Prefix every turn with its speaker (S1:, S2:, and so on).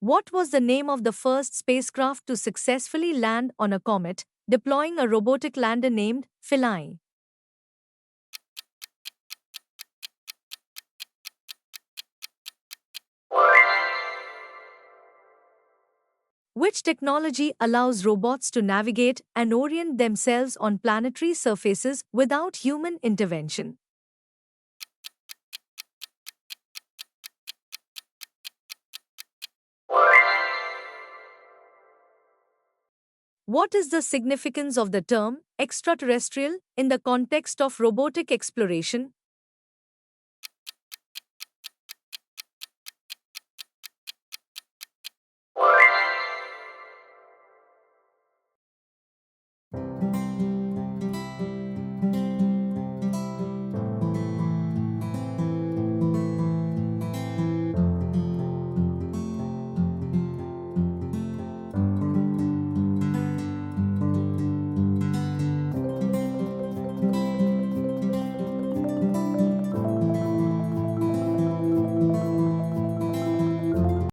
S1: What was the name of the first spacecraft to successfully land on a comet, deploying a robotic lander named Philae? Which technology allows robots to navigate and orient themselves on planetary surfaces without human intervention? What is the significance of the term extraterrestrial in the context of robotic exploration?